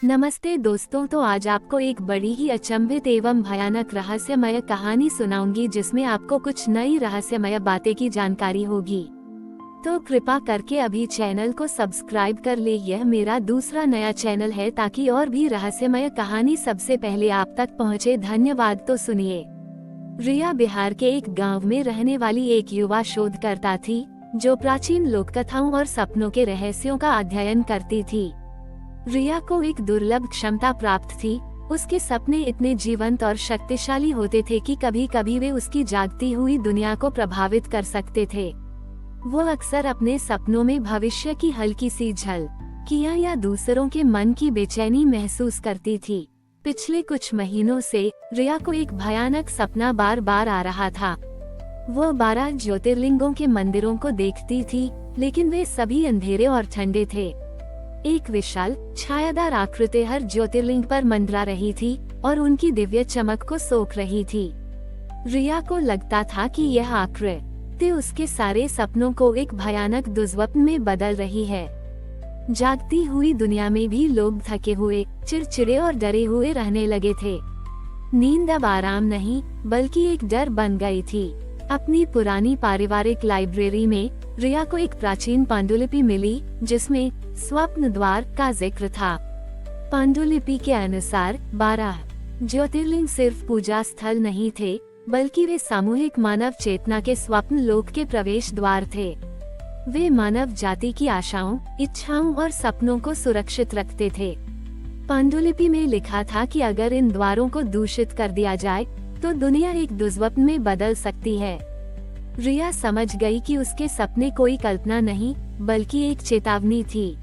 नमस्ते दोस्तों, तो आज आपको एक बड़ी ही अचंभित एवं भयानक रहस्यमय कहानी सुनाऊंगी जिसमें आपको कुछ नई रहस्यमय बातें की जानकारी होगी। तो कृपा करके अभी चैनल को सब्सक्राइब कर ले। यह मेरा दूसरा नया चैनल है ताकि और भी रहस्यमय कहानी सबसे पहले आप तक पहुंचे। धन्यवाद। तो सुनिए। रिया बिहार के एक गांव में रहने वाली एक युवा शोधकर्ता थी जो प्राचीन लोककथाओं और सपनों के रहस्यों का अध्ययन करती थी। रिया को एक दुर्लभ क्षमता प्राप्त थी। उसके सपने इतने जीवंत और शक्तिशाली होते थे कि कभी कभी वे उसकी जागती हुई दुनिया को प्रभावित कर सकते थे। वो अक्सर अपने सपनों में भविष्य की हल्की सी झलकियां या दूसरों के मन की बेचैनी महसूस करती थी। पिछले कुछ महीनों से रिया को एक भयानक सपना बार बार आ रहा था। वो 12 ज्योतिर्लिंगों के मंदिरों को देखती थी, लेकिन वे सभी अंधेरे और ठंडे थे। एक विशाल छायादार आकृति हर ज्योतिर्लिंग पर मंडरा रही थी और उनकी दिव्य चमक को सोख रही थी। रिया को लगता था कि यह आकृति उसके सारे सपनों को एक भयानक दुस्वप्न में बदल रही है। जागती हुई दुनिया में भी लोग थके हुए, चिड़चिड़े और डरे हुए रहने लगे थे। नींद अब आराम नहीं बल्कि एक डर बन गई थी। अपनी पुरानी पारिवारिक लाइब्रेरी में रिया को एक प्राचीन पांडुलिपि मिली जिसमें स्वप्न द्वार का जिक्र था। पांडुलिपि के अनुसार 12 ज्योतिर्लिंग सिर्फ पूजा स्थल नहीं थे, बल्कि वे सामूहिक मानव चेतना के स्वप्न लोक के प्रवेश द्वार थे। वे मानव जाति की आशाओं, इच्छाओं और सपनों को सुरक्षित रखते थे। पांडुलिपि में लिखा था कि अगर इन द्वारों को दूषित कर दिया जाए तो दुनिया एक दुस्वप्न में बदल सकती है। रिया समझ गई कि उसके सपने कोई कल्पना नहीं बल्कि एक चेतावनी थी।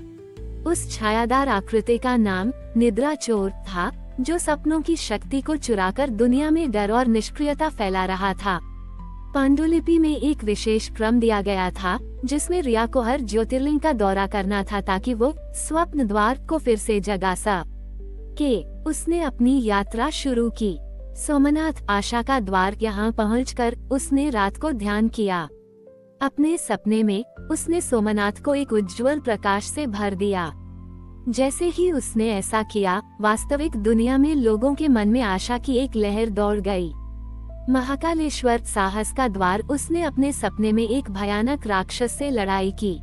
उस छायादार आकृति का नाम निद्रा चोर था, जो सपनों की शक्ति को चुराकर दुनिया में डर और निष्क्रियता फैला रहा था। पांडुलिपि में एक विशेष क्रम दिया गया था जिसमें रिया को हर ज्योतिर्लिंग का दौरा करना था ताकि वो स्वप्न द्वार को फिर से जगा सके। उसने अपनी यात्रा शुरू की। सोमनाथ आशा का द्वार यहाँ पहुंचकर उसने रात को ध्यान किया। अपने सपने में उसने सोमनाथ को एक उज्जवल प्रकाश से भर दिया। जैसे ही उसने ऐसा किया, वास्तविक दुनिया में लोगों के मन में आशा की एक लहर दौड़ गई। महाकालेश्वर साहस का द्वार उसने अपने सपने में एक भयानक राक्षस से लड़ाई की।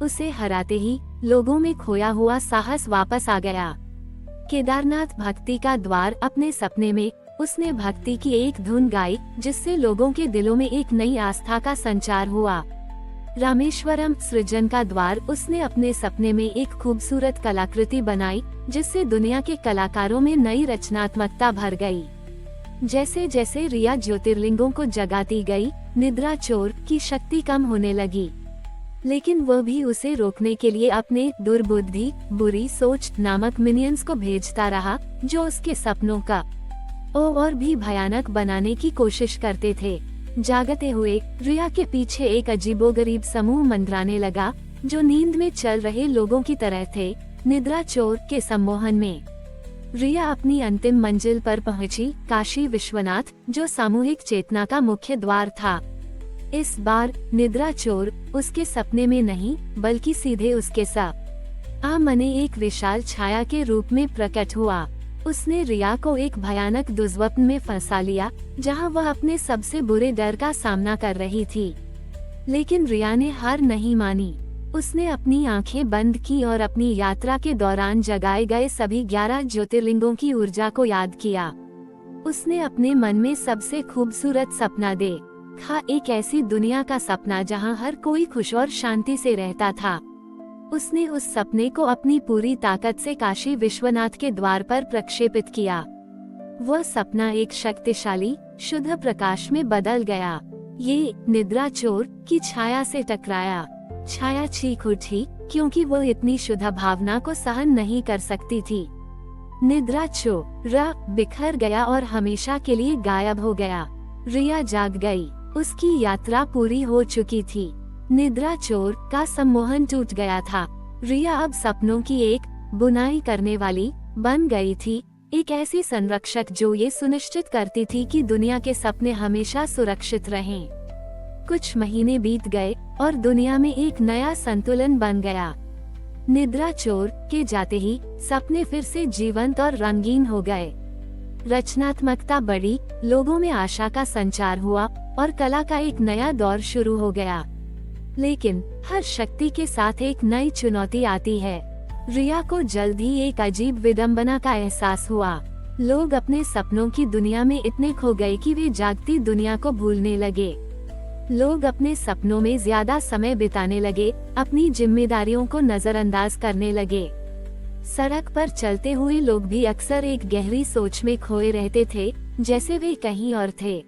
उसे हराते ही लोगों में खोया हुआ साहस वापस आ गया। केदारनाथ भक्ति का द्वार अपने सपने में उसने भक्ति की एक धुन गाई जिससे लोगों के दिलों में एक नई आस्था का संचार हुआ। रामेश्वरम सृजन का द्वार उसने अपने सपने में एक खूबसूरत कलाकृति बनाई जिससे दुनिया के कलाकारों में नई रचनात्मकता भर गई। जैसे जैसे रिया ज्योतिर्लिंगों को जगाती गई, निद्रा चोर की शक्ति कम होने लगी, लेकिन वह भी उसे रोकने के लिए अपने दुर्बुद्धि, बुरी सोच नामक मिनियंस को भेजता रहा, जो उसके सपनों का और भी भयानक बनाने की कोशिश करते थे। जागते हुए रिया के पीछे एक अजीबोगरीब समूह मंडराने लगा जो नींद में चल रहे लोगों की तरह थे, निद्रा चोर के सम्मोहन में। रिया अपनी अंतिम मंजिल पर पहुंची, काशी विश्वनाथ, जो सामूहिक चेतना का मुख्य द्वार था। इस बार निद्रा चोर उसके सपने में नहीं बल्कि सीधे उसके सामने एक विशाल छाया के रूप में प्रकट हुआ। उसने रिया को एक भयानक दुस्वप्न में फंसा लिया जहां वह अपने सबसे बुरे डर का सामना कर रही थी। लेकिन रिया ने हार नहीं मानी। उसने अपनी आंखें बंद की और अपनी यात्रा के दौरान जगाए गए सभी 11 ज्योतिर्लिंगों की ऊर्जा को याद किया। उसने अपने मन में सबसे खूबसूरत सपना देखा, एक ऐसी दुनिया का सपना जहां हर कोई खुश और शांति से रहता था। उसने उस सपने को अपनी पूरी ताकत से काशी विश्वनाथ के द्वार पर प्रक्षेपित किया। वह सपना एक शक्तिशाली, शुद्ध प्रकाश में बदल गया। ये निद्रा चोर की छाया से टकराया। छाया चीख उठी क्योंकि वह इतनी शुद्ध भावना को सहन नहीं कर सकती थी। निद्रा चोर बिखर गया और हमेशा के लिए गायब हो गया। रिया जाग गई। उसकी यात्रा पूरी हो चुकी थी। निद्रा चोर का सम्मोहन टूट गया था। रिया अब सपनों की एक बुनाई करने वाली बन गई थी, एक ऐसी संरक्षक जो ये सुनिश्चित करती थी कि दुनिया के सपने हमेशा सुरक्षित रहें। कुछ महीने बीत गए और दुनिया में एक नया संतुलन बन गया। निद्रा चोर के जाते ही सपने फिर से जीवंत और रंगीन हो गए। रचनात्मकता बढ़ी, लोगों में आशा का संचार हुआ और कला का एक नया दौर शुरू हो गया। लेकिन हर शक्ति के साथ एक नई चुनौती आती है। रिया को जल्द ही एक अजीब विडंबना का एहसास हुआ। लोग अपने सपनों की दुनिया में इतने खो गए कि वे जागती दुनिया को भूलने लगे। लोग अपने सपनों में ज्यादा समय बिताने लगे, अपनी जिम्मेदारियों को नजरअंदाज करने लगे। सड़क पर चलते हुए लोग भी अक्सर एक गहरी सोच में खोए रहते थे, जैसे वे कहीं और थे।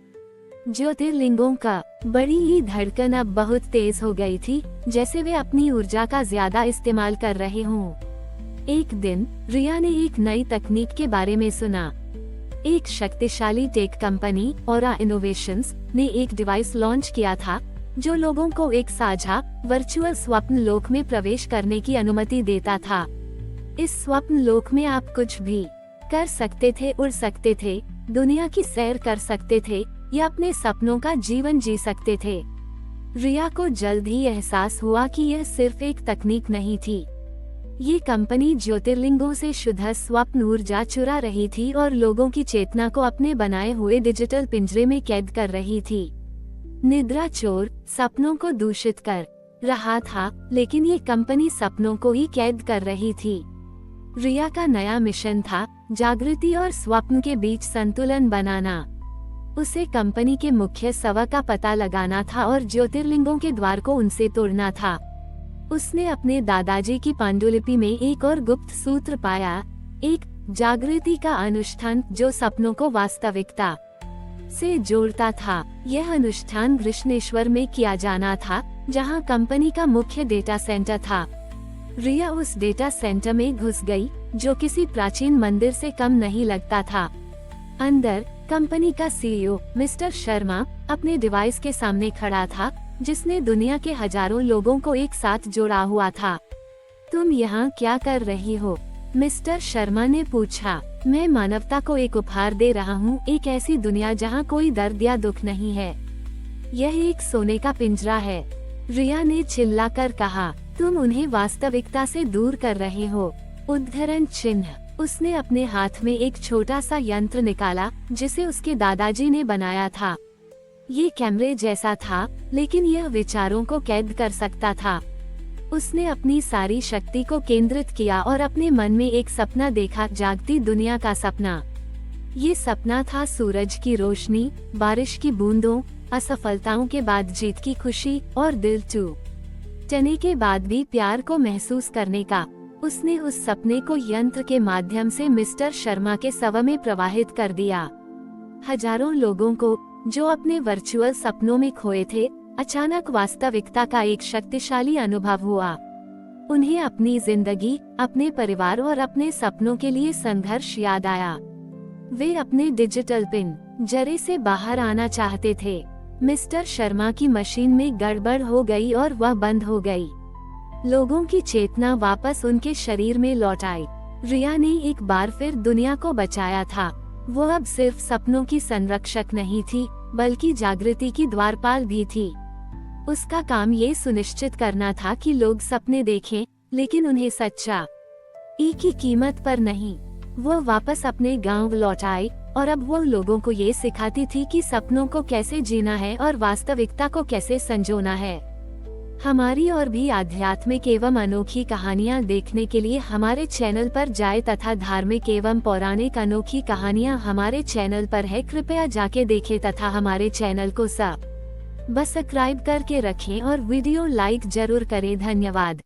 ज्योतिर्लिंगों का बड़ी ही धड़कन अब बहुत तेज हो गई थी, जैसे वे अपनी ऊर्जा का ज्यादा इस्तेमाल कर रहे हों। एक दिन रिया ने एक नई तकनीक के बारे में सुना। एक शक्तिशाली टेक कंपनी ऑरा इनोवेशंस ने एक डिवाइस लॉन्च किया था, जो लोगों को एक साझा वर्चुअल स्वप्न लोक में प्रवेश करने की अनुमति देता था। इस स्वप्न लोक में आप कुछ भी कर सकते थे, उड़ सकते थे, दुनिया की सैर कर सकते थे या अपने सपनों का जीवन जी सकते थे। रिया को जल्द ही एहसास हुआ कि यह सिर्फ एक तकनीक नहीं थी। ये कंपनी ज्योतिर्लिंगों से शुद्ध स्वप्न ऊर्जा चुरा रही थी और लोगों की चेतना को अपने बनाए हुए डिजिटल पिंजरे में कैद कर रही थी। निद्रा चोर सपनों को दूषित कर रहा था, लेकिन ये कंपनी सपनों को ही कैद कर रही थी। रिया का नया मिशन था जागृति और स्वप्न के बीच संतुलन बनाना। उसे कंपनी के मुख्य सवा का पता लगाना था और ज्योतिर्लिंगों के द्वार को उनसे तोड़ना था। उसने अपने दादाजी की पांडुलिपि में एक और गुप्त सूत्र पाया, एक जागृति का अनुष्ठान जो सपनों को वास्तविकता से जोड़ता था। यह अनुष्ठान कृष्णेश्वर में किया जाना था, जहां कंपनी का मुख्य डेटा सेंटर था। रिया उस डेटा सेंटर में घुस गई, जो किसी प्राचीन मंदिर से कम नहीं लगता था। अंदर कंपनी का सीईओ मिस्टर शर्मा अपने डिवाइस के सामने खड़ा था, जिसने दुनिया के हजारों लोगों को एक साथ जोड़ा हुआ था। तुम यहाँ क्या कर रही हो? मिस्टर शर्मा ने पूछा। मैं मानवता को एक उपहार दे रहा हूँ, एक ऐसी दुनिया जहाँ कोई दर्द या दुख नहीं है। यह एक सोने का पिंजरा है, रिया ने चिल्लाकर कहा। तुम उन्हें वास्तविकता से दूर कर रहे हो। उद्धरण चिन्ह। उसने अपने हाथ में एक छोटा सा यंत्र निकाला, जिसे उसके दादाजी ने बनाया था। ये कैमरे जैसा था, लेकिन यह विचारों को कैद कर सकता था। उसने अपनी सारी शक्ति को केंद्रित किया और अपने मन में एक सपना देखा, जागती दुनिया का सपना। ये सपना था सूरज की रोशनी, बारिश की बूंदों, असफलताओं के बाद जीत की खुशी और दिल टूटने के बाद भी प्यार को महसूस करने का। उसने उस सपने को यंत्र के माध्यम से मिस्टर शर्मा के सवा में प्रवाहित कर दिया। हजारों लोगों को, जो अपने वर्चुअल सपनों में खोए थे, अचानक वास्तविकता का एक शक्तिशाली अनुभव हुआ। उन्हें अपनी जिंदगी, अपने परिवार और अपने सपनों के लिए संघर्ष याद आया। वे अपने डिजिटल पिंजरे से बाहर आना चाहते थे। मिस्टर शर्मा की मशीन में गड़बड़ हो गई और वह बंद हो गई। लोगों की चेतना वापस उनके शरीर में लौट आई। रिया ने एक बार फिर दुनिया को बचाया था। वो अब सिर्फ सपनों की संरक्षक नहीं थी, बल्कि जागृति की द्वारपाल भी थी। उसका काम ये सुनिश्चित करना था कि लोग सपने देखें, लेकिन उन्हें सच्चाई की कीमत पर नहीं। वो वापस अपने गांव लौट आई और अब वो लोगों को ये सिखाती थी कि सपनों को कैसे जीना है और वास्तविकता को कैसे संजोना है। हमारी और भी आध्यात्मिक एवं अनोखी कहानियाँ देखने के लिए हमारे चैनल पर जाए तथा धार्मिक एवं पौराणिक अनोखी कहानियाँ हमारे चैनल पर है। कृपया जाके देखें तथा हमारे चैनल को सब्सक्राइब करके रखें और वीडियो लाइक जरूर करें। धन्यवाद।